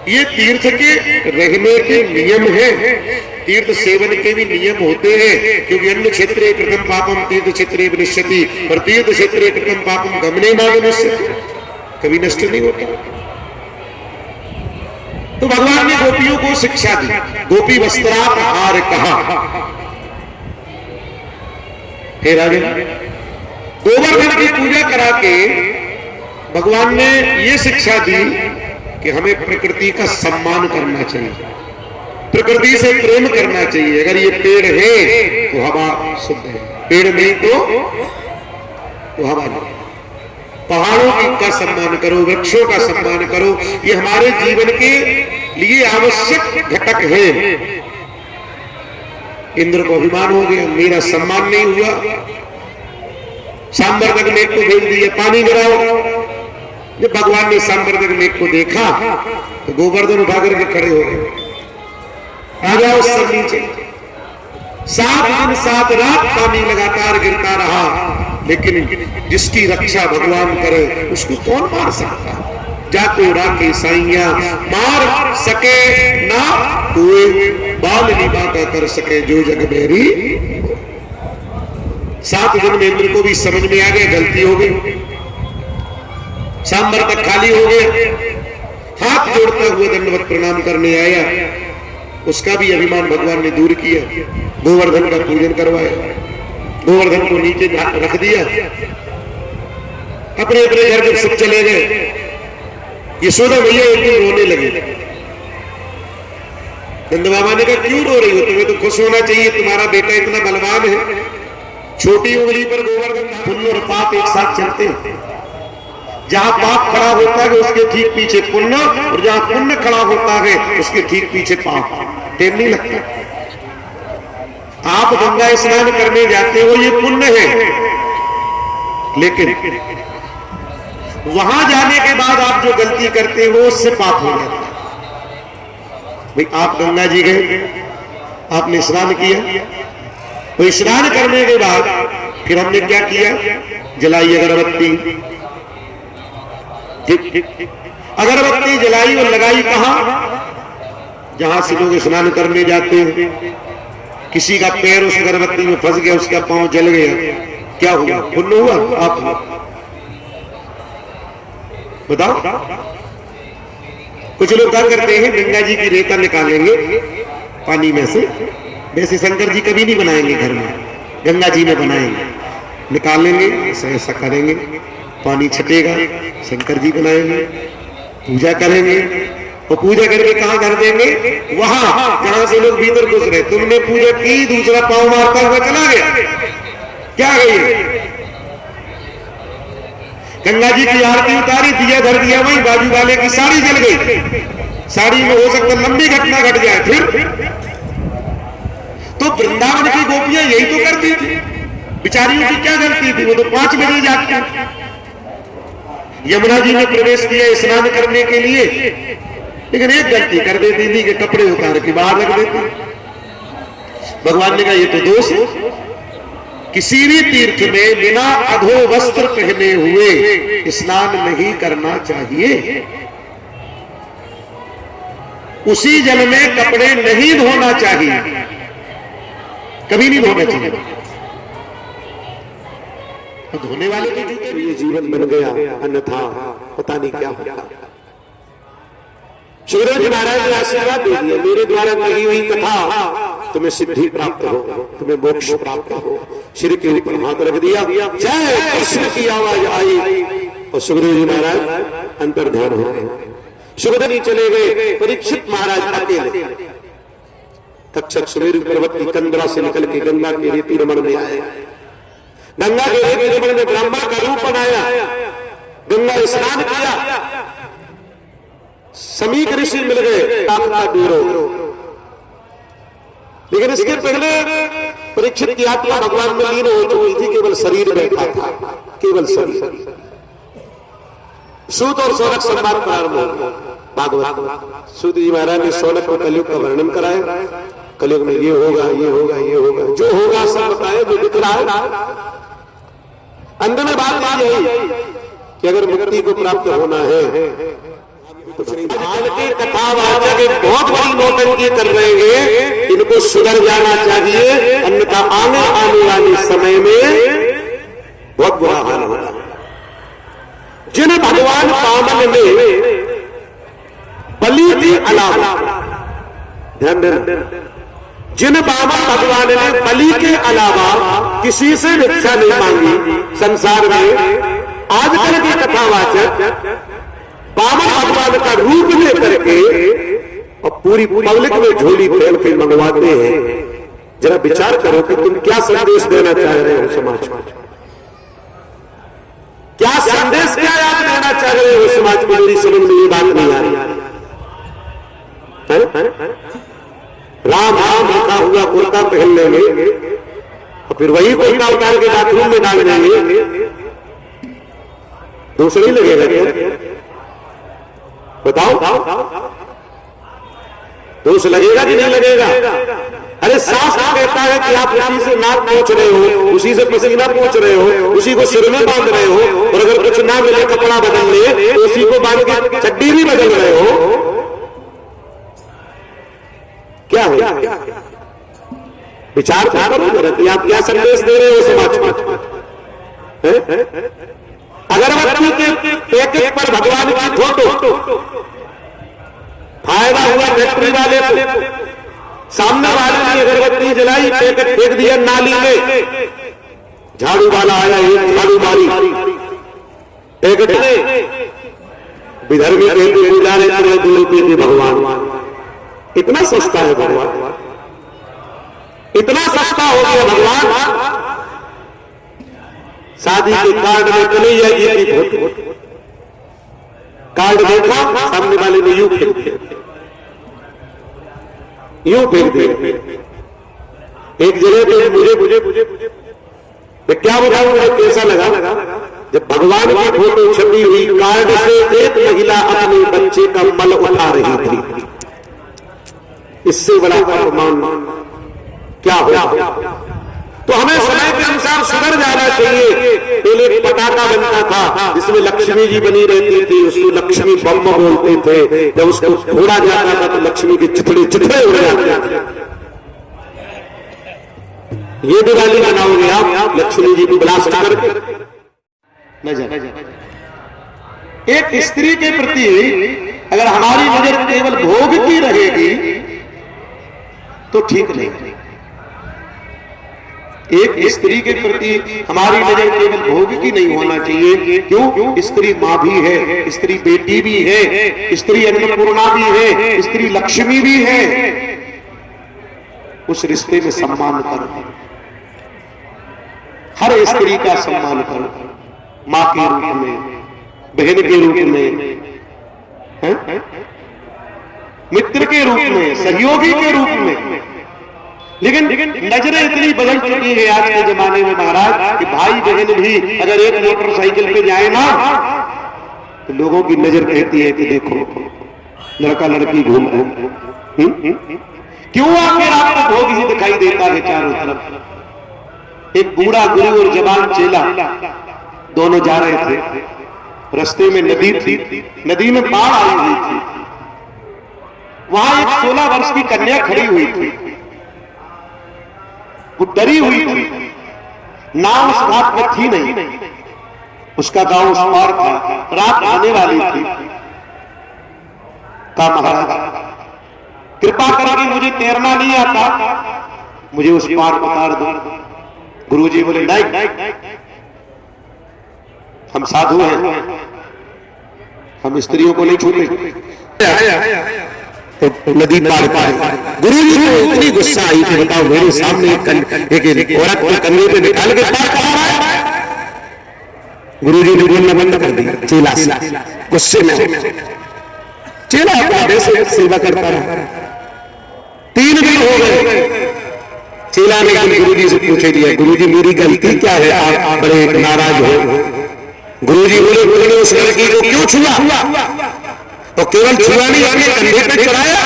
ये तीर्थ के रहने के नियम है। तीर्थ सेवन के भी नियम होते हैं, क्योंकि अन्य क्षेत्रे कृतम पापम तीर्थ क्षेत्रे विनश्यति, और तीर्थ क्षेत्रे कृतम पापम गमने न विनश्यति, कभी नष्ट नहीं होता। तो भगवान ने गोपियों को शिक्षा दी, गोपी वस्त्रात हार कहा। फिर आगे गोवर्धन की पूजा करा के भगवान ने ये शिक्षा दी कि हमें प्रकृति का सम्मान करना चाहिए, प्रकृति से प्रेम करना चाहिए। अगर ये पेड़ है तो हवा शुद्ध है, पेड़ नहीं तो हवा नहीं। पहाड़ों का सम्मान करो, वृक्षों का सम्मान करो, ये हमारे जीवन के लिए आवश्यक घटक है। इंद्र को अभिमान हो गया, मेरा सम्मान नहीं हुआ, सांबर्धक मेघ को भेज दिया, पानी गिराओ। जब भगवान ने सांबर्धक मेघ को देखा तो गोवर्धन उठा करके खड़े हो गए, आ जाओ सब नीचे। 7 दिन 7 रात पानी लगातार गिरता रहा, लेकिन जिसकी रक्षा भगवान करे उसको कौन मार सकता? जाको राखे साइया मार सके ना कोई, बाल निभाता कर सके जो जग बेरी। 7 दिन में इंद्र को भी समझ में आ गया गलती हो गई, सांबर तक खाली हो गया, हाथ जोड़ता हुआ दंडवत प्रणाम करने आया। उसका भी अभिमान भगवान ने दूर किया, गोवर्धन का पूजन करवाया, गोवर्धन को नीचे रख दिया। अपने अपने घर जब सब चले गए, यशोदा मैया एक दिन रोने लगे। नंद बाबा ने कहा क्यों रो रही हो, तुम्हें तो खुश होना चाहिए, तुम्हारा बेटा इतना बलवान है। छोटी उंगली पर गोवर्धन, पुण्य और पाप एक साथ चलते हैं। जहां पाप खड़ा होता है उसके ठीक पीछे पुण्य, और जहां पुण्य खड़ा होता है उसके ठीक पीछे पाप। टेम नहीं लगता। आप गंगा स्नान करने जाते हो, ये पुण्य है, लेकिन वहां जाने के बाद आप जो गलती करते हो उससे पाप हो जाता है। भाई आप गंगा जी गए, आपने स्नान किया, तो स्नान करने के बाद फिर हमने क्या किया? जलाई अगरबत्ती। अगरबत्ती जलाई और लगाई कहां? जहां से लोग स्नान करने जाते हैं। किसी का पैर उस अगरबत्ती में फंस गया, उसका पांव जल गया, क्या हुआ? पुण्य हुआ? आप बताओ। कुछ लोग क्या करते हैं, गंगा जी की रेता निकालेंगे पानी में से, वैसे शंकर जी कभी नहीं बनाएंगे घर में, गंगा जी में बनाएंगे, निकालेंगे, ऐसा करेंगे, पानी छटेगा, शंकर जी बनाएंगे, पूजा करेंगे, और पूजा करके कहां कर देंगे? वहां जहां से लोग भीतर घुस रहे। तुमने पूजा की, दूसरा पांव मारता हुआ चला गया, क्या गई? गंगा जी की आरती उतारी, दिया धर दिया, वहीं बाजू वाले की साड़ी जल गई। साड़ी में हो सकता लंबी घटना घट जाए। फिर तो वृंदावन की गोपियां यही तो करती थी, बिचारियों की क्या गलती थी? वो तो 5 बजे जाती। यमुना जी ने प्रवेश किया स्नान करने के लिए, लेकिन एक गलती कर देती थी कि कपड़े उतार के बाहर रख देती। भगवान ने कहा ये तो दोष है, किसी भी तीर्थ में बिना अधो वस्त्र पहने हुए स्नान नहीं करना चाहिए। उसी जल में कपड़े नहीं धोना चाहिए, कभी नहीं धोना चाहिए। धोने वाले के जूते भी, ये जीवन बन गया, अन्यथा पता नहीं क्या होगा। सूरज महाराज ने आशीर्वाद दे दिया, मेरे द्वारा कही हुई कथा तुम्हें सिद्धि प्राप्त हो, तुम्हें मोक्ष प्राप्त हो। सिर के ऊपर हाथ रख दिया, जय कृष्ण की आवाज आई, और सुखदेव जी महाराज अंतर्ध्यान हो गए। सुखदेव जी चले गए, परीक्षित महाराज अकेले तक्षक सुमेरु पर्वत की कंदरा से निकल के गंगा के रेती रमण में आए। गंगा के रेती रमण में ब्राह्मण का रूप बनाया, गंगा स्नान किया, समीक ऋषि मिल गए, लेकिन इसके पहले परीक्षित की आत्मा भगवान में लीन हो चुकी थी, केवल शरीर बैठा था, केवल शरीर। सूत और सौनक संवाद प्रारंभ हो गया। भागवत सूत जी महाराज ने सौनक और कलयुग का वर्णन कराया। कलयुग में ये होगा, ये होगा, ये होगा, जो होगा सब बताए, जो दिख रहा है। अंत में बात यही कि अगर मुक्ति को प्राप्त होना है, आज के कथावाचक एक बहुत बड़ी नौटंकी कर रहे हैं, इनको सुधर जाना चाहिए, अन्यथा आने वाले समय में बहुत बुरा हाल होगा। जिन भगवान वामन ने बलि के अलावा, ध्यान देना, जिन वामन भगवान ने बलि के अलावा किसी से भिक्षा नहीं मांगी संसार में, आजकल के कथावाचक वामन भगवान का रूप लेकर के और पूरी पब्लिक में झोली फैल के मंगवाते हैं। जरा विचार करो कि तुम क्या संदेश देना चाह रहे हो समाज को, क्या संदेश, क्या आप देना चाह रहे हो समाज को? मेरी समझ में ये बात नहीं आ रही है? राम राम लिखा हुआ कुर्ता पहन लेंगे और फिर वही कुर्ता उतार के बाथरूम में डाल देंगे, दूसरा ही लगेगा क्या? बताओ, दोष लगेगा कि नहीं लगेगा? अरे शास्त्र कहता है कि आप उसी से नाक पोंछ रहे हो, उसी से पसीना पोंछ रहे हो, उसी को सिर में बांध रहे हो, और अगर कुछ ना मिले कपड़ा बदल ले तो उसी को बांध के चड्डी भी बदल रहे हो। क्या है? विचार करो कि आप क्या संदेश दे रहे हो समाज को? अगरबत्ती के पैकेट पर भगवान की फोटो, फायदा हुआ फैक्ट्री वाले को, सामने वाले ने अगरबत्ती जलाई, पैकेट फेंक दिया नाली में, झाड़ू वाला आया, एक झाड़ू मारी, पैकेट विधर्मी कहते पूजा रहे 2 रुपये के भगवान। इतना सस्ता है भगवान, इतना सस्ता हो गया भगवान। शादी के कार्ड में चली जाएगी फोटो, कार्ड देखा, सामने वाले ने यूं फेंक दिया, यूं फेंक दिया। एक जगह पे मुझे मैं क्या बताऊं, मुझे कैसा लगा जब भगवान की फोटो छपी हुई, कार्ड से एक महिला अपने बच्चे का मल उठा रही थी। इससे बड़ा अपमान क्या होगा? तो हमें समय के अनुसार सुधर जाना चाहिए। पहले एक पटाखा बनता था जिसमें लक्ष्मी जी बनी रहती थी, उसको लक्ष्मी बम बोलते थे। जब उसको फोड़ा जाता था तो लक्ष्मी के चिथड़े चिथड़े उड़ जाते थे। ये दिवाली मनाओगे आप लक्ष्मी जी को ब्लास्ट करके? एक स्त्री के प्रति अगर हमारी नजर केवल भोग की रहेगी तो ठीक नहीं। एक स्त्री के प्रति हमारी नजर केवल भोग की नहीं होना चाहिए। क्यों? स्त्री मां भी है, स्त्री बेटी भी है, स्त्री अन्नपूर्णा भी है, स्त्री लक्ष्मी भी है। उस रिश्ते में सम्मान करो, हर स्त्री का सम्मान करो, मां के रूप में, बहन के रूप में, मित्र के रूप में, सहयोगी के रूप में। लेकिन नजरें इतनी बदल चुकी है आज के जमाने में महाराज कि भाई बहन भी अगर एक मोटरसाइकिल पे जाए ना तो लोगों की नजर कहती है कि देखो लड़का लड़की घूम रहे। क्यों? आखिर आपको भोग ही दिखाई देता है चारों तरफ। एक बूढ़ा गुरु और जवान चेला दोनों जा रहे थे, रास्ते में नदी थी, नदी में बाढ़ आई हुई थी। वहां एक 16 वर्ष की कन्या खड़ी हुई थी, वो डरी हुई थी, नाव उस घाट में थी नहीं, उसका गांव उस पार था, रात आने वाली थी। कहा महाराज कृपा करके मुझे तैरना नहीं आता, मुझे उस पार उतार दो। गुरुजी बोले नहीं, हम साधु हैं, हम स्त्रियों को नहीं छूते। तो नदी पार पार गुरुजी को इतनी गुस्सा आई कि बताओ मेरे सामने एक औरत को कंधे पे निकाल के पार करा रहा है। गुरुजी ने बोलना बंद कर दिया, चेला गुस्से में। चेला अपने से सेवा करता रहा, 3 दिन हो गए। चेला ने गुरुजी से पूछे दिया, गुरुजी मेरी गलती क्या है, आप बड़े नाराज हो? गुरुजी बोले तुमने उस लड़की को क्यों छुआ? तो केवल छुआ नहीं, अपने कंधे पे चढ़ाया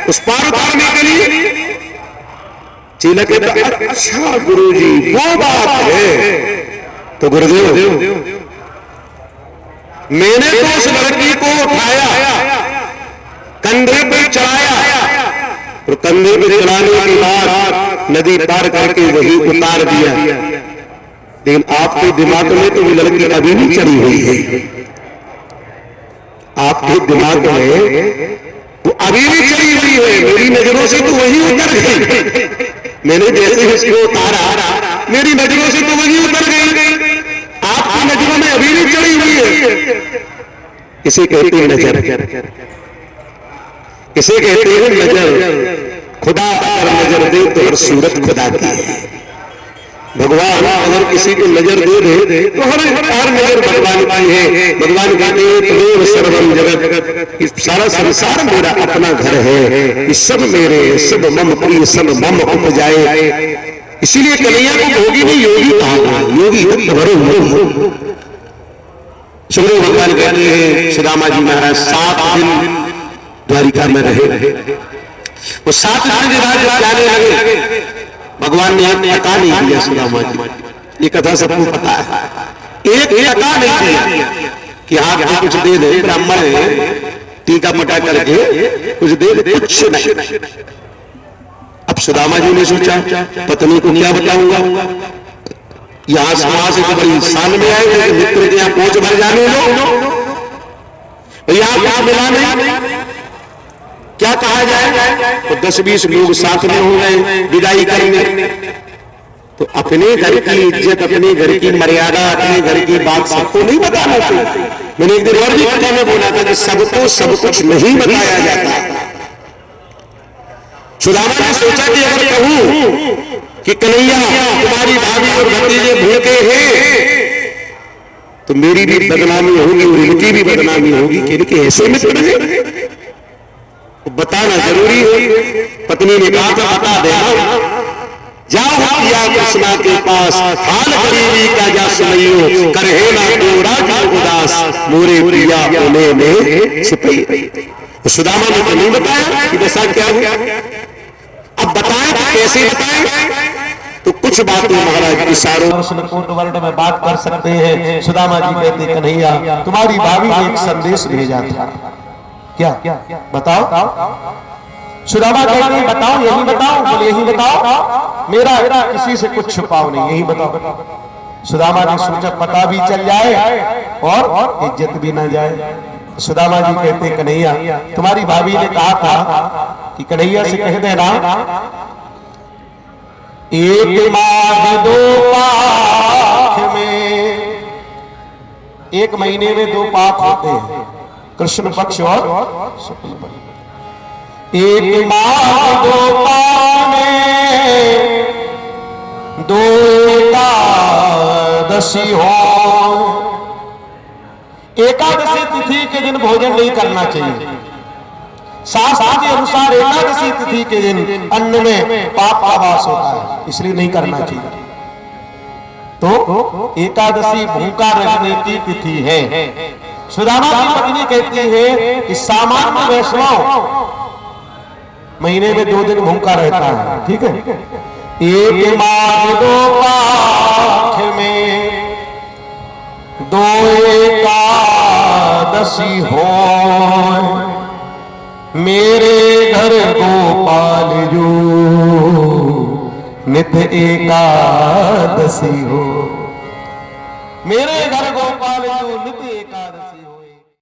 उस पार उतारने के लिए। चेला कहता अच्छा गुरुजी वो बात है। तो गुरुदेव मैंने तो उस लड़की को उठाया और कंधे पे चढ़ाने के बाद नदी पार करके वही उतार दिया। लेकिन आपके दिमाग में तो वो लड़की अभी भी चढ़ी हुई है, आपके दिमाग में वो अभी भी चढ़ी हुई है। मेरी नजरों से तो वही उतर गई, मैंने जैसे उसको उतारा मेरी नजरों से तो वही उतर गई, आपकी नजरों में अभी भी चढ़ी हुई है। इसे कहते हैं नजर, इसे कहते हैं नजर। खुदा अगर नजर दे तो हर सूरत खुदा की है। भगवान अगर किसी को नजर दे दे तो हर नजर भगवान की है। भगवान कहते हैं त्वमेव सर्वम जगत, सारा संसार मेरा अपना घर है, ये सब मेरे, सब मम प्रिय, सब मम उपजाए। इसीलिए कन्हैया को भोगी नहीं योगी कहा, योगी सुखदेव भगवान कहते हैं सुदामा जी महाराज 7 दिन द्वारिका में रहे। वो 7 दिन जाने लगे, भगवान ने पता नहीं दिया सुदामा जी, ये कथा सबको पता है, एक पता नहीं दिया कि आप कुछ दे दे, ब्राह्मण है टीका मटा करके कुछ दे दे, कुछ नहीं। अब सुदामा जी ने सोचा पत्नी को क्या बताऊंगा, यहां से तो बड़ी शान में आए, मित्र के यहाँ पहुंच भर जाने लो, यहां मिला नहीं, क्या कहा जाए। तो 10-20 लोग साथ में हो गए विदाई करने। तो अपने घर की इज्जत, अपने घर की मर्यादा, अपने घर की बात सबको नहीं बताना चाहिए। मैंने एक दिन और भी कथा में बोला था कि सबको सब कुछ नहीं बताया जाता। सुदामा ने सोचा कि अगर कहूं कि कन्हैया तुम्हारी भाभी और भतीजे भूखे हैं तो मेरी भी बदनामी होगी और इनकी भी बदनामी होगी कि इनके ऐसे मित्र हैं, बताना जरूरी है। पत्नी ने कहा था बता देना, जाओ पिया कृष्णा के पास, हाल गरीबी का जा सुनियो, करहे ना तो राज उदास, मोरे प्रिया होने में छिपी। सुदामा ने तो नहीं बताया कि दशा क्या हुआ। अब बताएं तो कैसे बताएं, तो कुछ बातें महाराज इशारों वर्ड में बात कर सकते हैं। सुदामा जी कहते कन्हैया तुम्हारी भाभी ने एक संदेश भेजा था, क्या बताओ। सुदामा कहते हैं बताओ, यही बताओ। बोले यही बताओ, मेरा किसी से कुछ छुपाओ नहीं, यही बताओ। सुदामा ने सोचा पता भी चल जाए और इज्जत भी ना जाए। सुदामा जी कहते कन्हैया तुम्हारी भाभी ने कहा था कि कन्हैया से कह देना एक माह 2 पाख में, 1 महीने में 2 पाख होते हैं, कृष्ण पक्ष और शुक्ल पक्ष। 1 माह 2 पाख में 2 एकादशी हो। एकादशी तिथि के दिन भोजन नहीं करना चाहिए। शास्त्र के अनुसार एकादशी तिथि के दिन अन्न में पाप का वास होता है, इसलिए नहीं करना चाहिए। तो एकादशी भूखा रहने की तिथि है। सुदामा की पत्नी कहती है कि सामान्य वैष्णव महीने में 2 दिन भूखा रहता है, ठीक है। 1 माह 2 पाख में 2 एकादशी हो, मेरे घर गोपाल जो नित्य एकादशी हो, मेरे घर गोपाल जो नित्य एकादशी हो।